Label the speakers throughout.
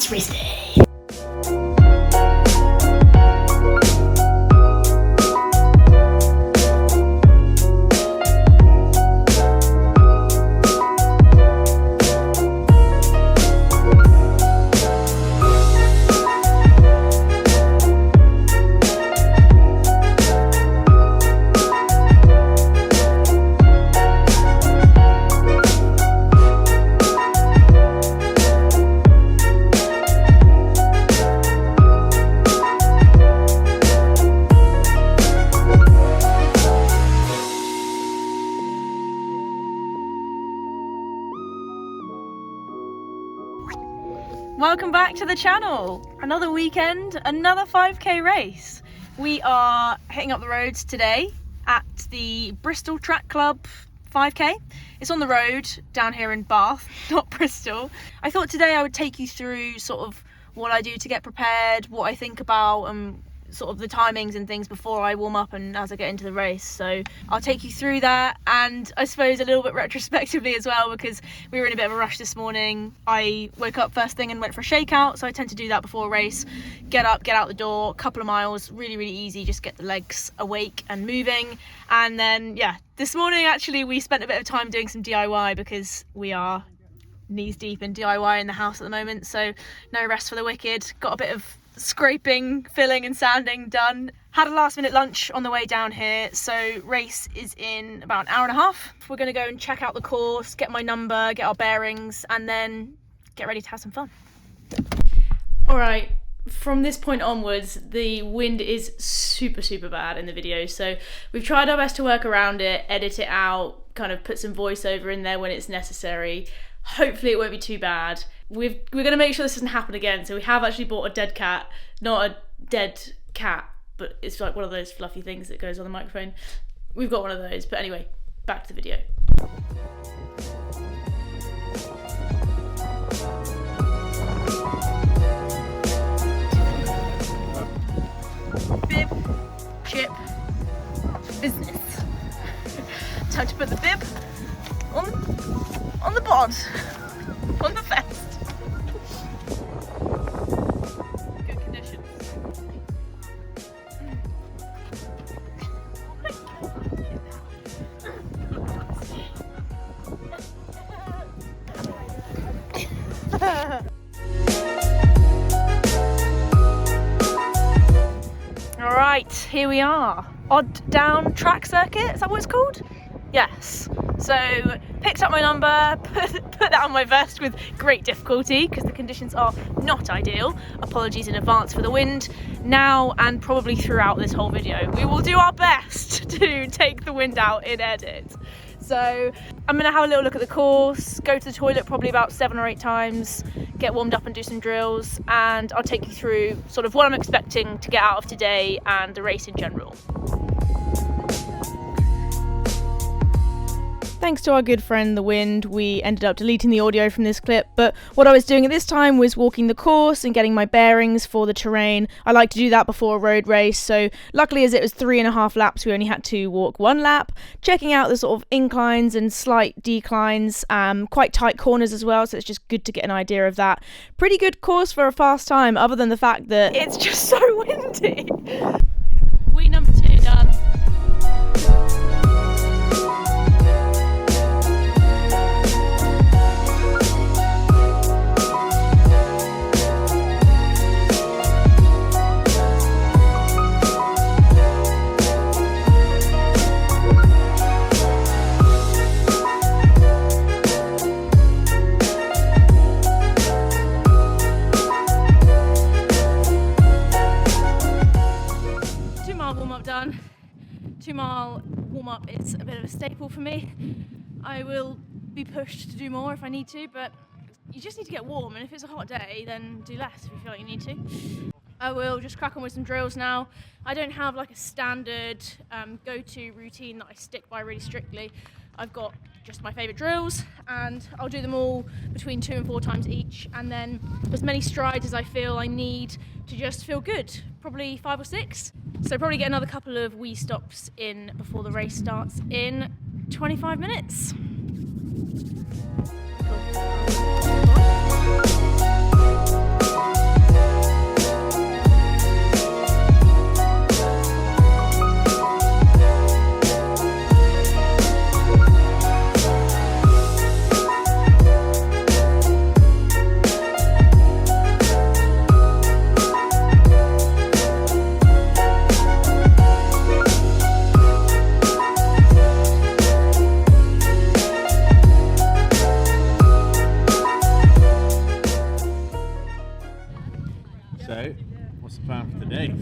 Speaker 1: It's race day.
Speaker 2: Welcome back to the channel. Another weekend, another 5k race. We are hitting up the roads today at the Bristol Track Club 5k. It's on the road down here in Bath, not Bristol. I thought today I would take you through sort of what I do to get prepared, what I think about, and sort of the timings and things before I warm up and as I get into the race. So I'll take you through that, and I suppose a little bit retrospectively as well, because we were in a bit of a rush this morning. I woke up first thing and went for a shakeout, so I tend to do that before a race. Get up, get out the door, a couple of miles, really easy, just get the legs awake and moving. And then yeah, this morning actually we spent a bit of time doing some DIY because we are knees deep in DIY in the house at the moment, so no rest for the wicked. Got a bit of scraping, filling and sanding done. Had a last minute lunch on the way down here, so race is in about an hour and a half. We're going to go and check out the course, get my number, get our bearings, and then get ready to have some fun. Alright, from this point onwards the wind is super bad in the video, so we've tried our best to work around it, edit it out, kind of put some voiceover in there when it's necessary. Hopefully it won't be too bad. We're going to make sure this doesn't happen again, so we have actually bought a dead cat. Not a dead cat, but it's like one of those fluffy things that goes on the microphone. We've got one of those, but anyway, back to the video. Bib, chip, business. Time to put the bib on the bod, on the vest. Good conditions. All right, here we are. Odd down track circuit, is that what it's called? Yes. So picked up my number, put that on my vest with great difficulty because the conditions are not ideal. Apologies in advance for the wind. Now and probably throughout this whole video, we will do our best to take the wind out in edit. So I'm gonna have a little look at the course, go to the toilet probably about 7 or 8 times, get warmed up and do some drills, and I'll take you through sort of what I'm expecting to get out of today and the race in general. Thanks to our good friend the wind, we ended up deleting the audio from this clip, but what I was doing at this time was walking the course and getting my bearings for the terrain. I like to do that before a road race, so luckily as it was 3.5 laps, we only had to walk 1 lap, checking out the sort of inclines and slight declines, quite tight corners as well, so it's just good to get an idea of that. Pretty good course for a fast time, other than the fact that it's just so windy. Week number 2 done. Done. 2-mile warm-up is a bit of a staple for me. I will be pushed to do more if I need to, but you just need to get warm, and if it's a hot day then do less if you feel like you need to. I will just crack on with some drills now. I don't have like a standard go-to routine that I stick by really strictly. I've got just my favourite drills, and I'll do them all between 2 and 4 times each, and then as many strides as I feel I need to just feel good, probably 5 or 6. So probably get another couple of wee stops in before the race starts in 25 minutes. Cool.
Speaker 1: plan for today?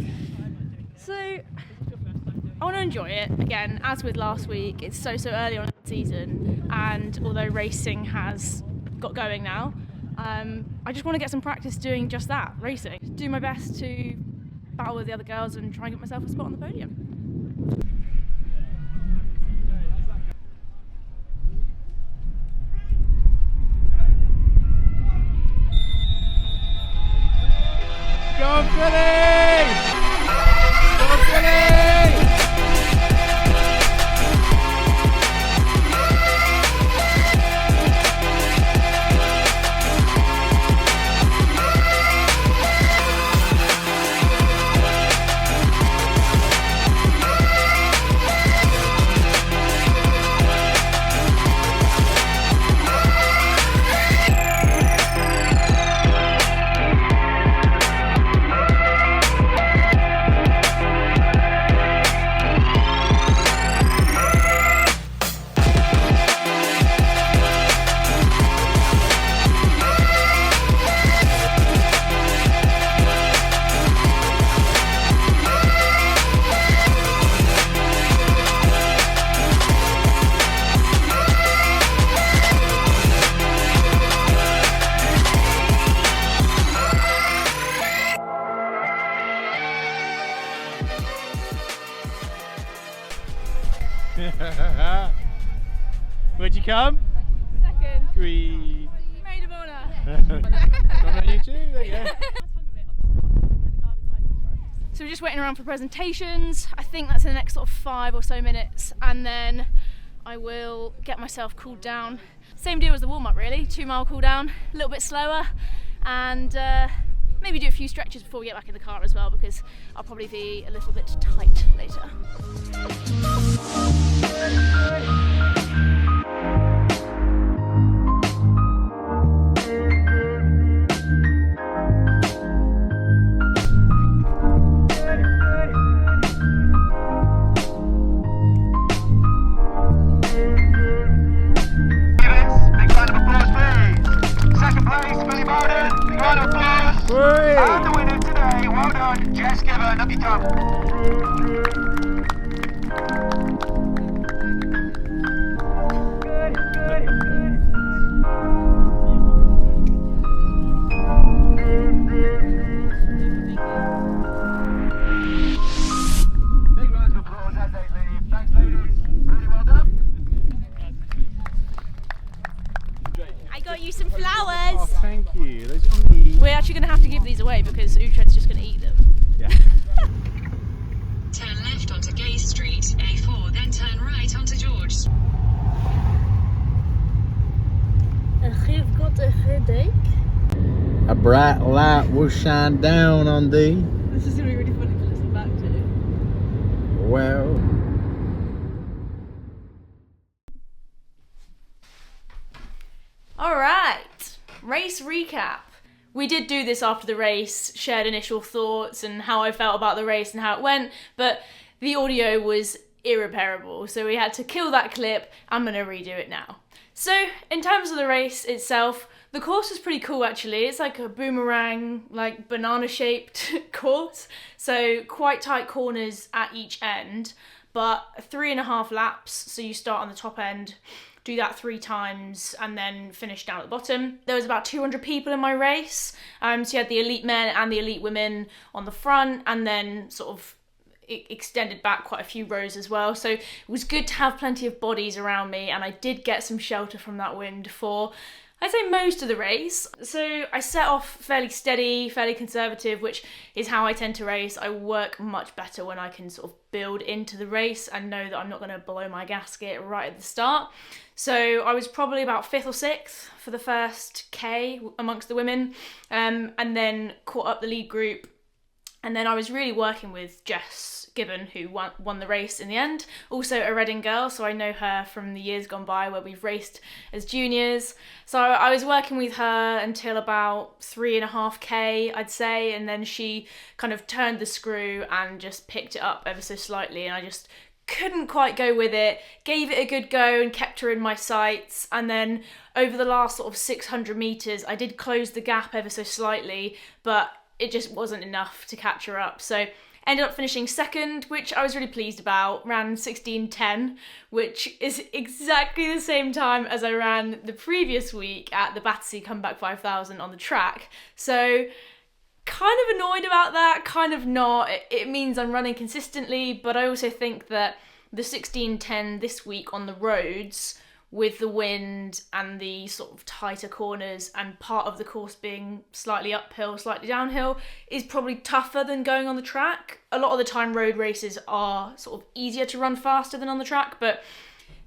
Speaker 2: So, I want to enjoy it. Again, as with last week, it's so early on in the season, and although racing has got going now, I just want to get some practice doing just that, racing. Do my best to battle with the other girls and try and get myself a spot on the podium.
Speaker 1: Go Phily! Go Phily! Where'd you come?
Speaker 2: Second.
Speaker 1: Maid
Speaker 2: of honour.
Speaker 1: On you too, there you go.
Speaker 2: So we're just waiting around for presentations. I think that's in the next sort of 5 or so minutes, and then I will get myself cooled down. Same deal as the warm-up really, 2 mile cool down, a little bit slower, and maybe do a few stretches before we get back in the car as well, because I'll probably be a little bit tight later.
Speaker 3: Big round of applause. And the winner today, well done, Jess Gibbon, up you come. Big round of applause as they leave. Thanks, ladies. Really well done.
Speaker 2: I got you some flowers.
Speaker 1: Oh, thank you. Those are me.
Speaker 2: We're actually going to have to give these away because Uhtred's just going to eat them.
Speaker 1: Yeah.
Speaker 4: Turn left onto Gay Street, A4, then turn right onto George.
Speaker 2: You've got a headache.
Speaker 1: A bright light will shine down on thee.
Speaker 2: This is going to be really funny to listen back to.
Speaker 1: Well.
Speaker 2: Alright, race recap. We did do this after the race, shared initial thoughts and how I felt about the race and how it went, but the audio was irreparable, so we had to kill that clip. I'm going to redo it now. So, in terms of the race itself, the course was pretty cool actually. It's like a boomerang, like banana-shaped course, so quite tight corners at each end, but 3.5 laps, so you start on the top end, do that 3 times and then finish down at the bottom. There was about 200 people in my race, so you had the elite men and the elite women on the front, and then sort of it extended back quite a few rows as well, so it was good to have plenty of bodies around me, and I did get some shelter from that wind for, I'd say, most of the race. So I set off fairly steady, fairly conservative, which is how I tend to race. I work much better when I can sort of build into the race and know that I'm not going to blow my gasket right at the start. So I was probably about 5th or 6th for the first K amongst the women, and then caught up the lead group. And then I was really working with Jess Gibbon, who won the race in the end. Also a Reading girl, so I know her from the years gone by where we've raced as juniors. So I was working with her until about 3.5K, I'd say, and then she kind of turned the screw and just picked it up ever so slightly, and I just couldn't quite go with it, gave it a good go and kept her in my sights. And then over the last sort of 600 metres, I did close the gap ever so slightly, but it just wasn't enough to catch her up. So ended up finishing second, which I was really pleased about. Ran 16:10, which is exactly the same time as I ran the previous week at the Battersea Comeback 5000 on the track. So kind of annoyed about that, kind of not. It means I'm running consistently, but I also think that the 16:10 this week on the roads, with the wind and the sort of tighter corners and part of the course being slightly uphill, slightly downhill, is probably tougher than going on the track. A lot of the time road races are sort of easier to run faster than on the track, but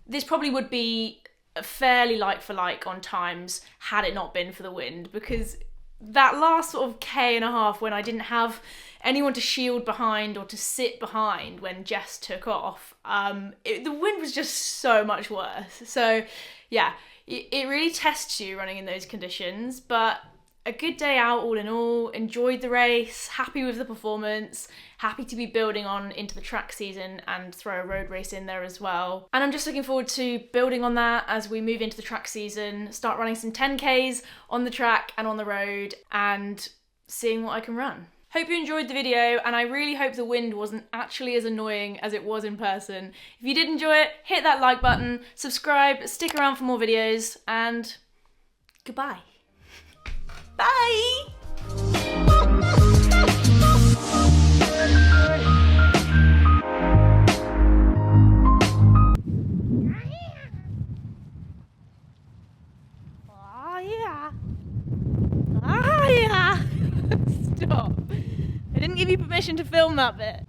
Speaker 2: this probably would be fairly like for like on times had it not been for the wind, because that last sort of K and a half when I didn't have anyone to shield behind or to sit behind when Jess took off, the wind was just so much worse. So yeah, it really tests you running in those conditions, but a good day out all in all. Enjoyed the race, happy with the performance, happy to be building on into the track season and throw a road race in there as well. And I'm just looking forward to building on that as we move into the track season, start running some 10Ks on the track and on the road and seeing what I can run. Hope you enjoyed the video, and I really hope the wind wasn't actually as annoying as it was in person. If you did enjoy it, hit that like button, subscribe, stick around for more videos, and goodbye. Bye! Oh yeah. Oh yeah. Stop. I didn't give you permission to film that bit.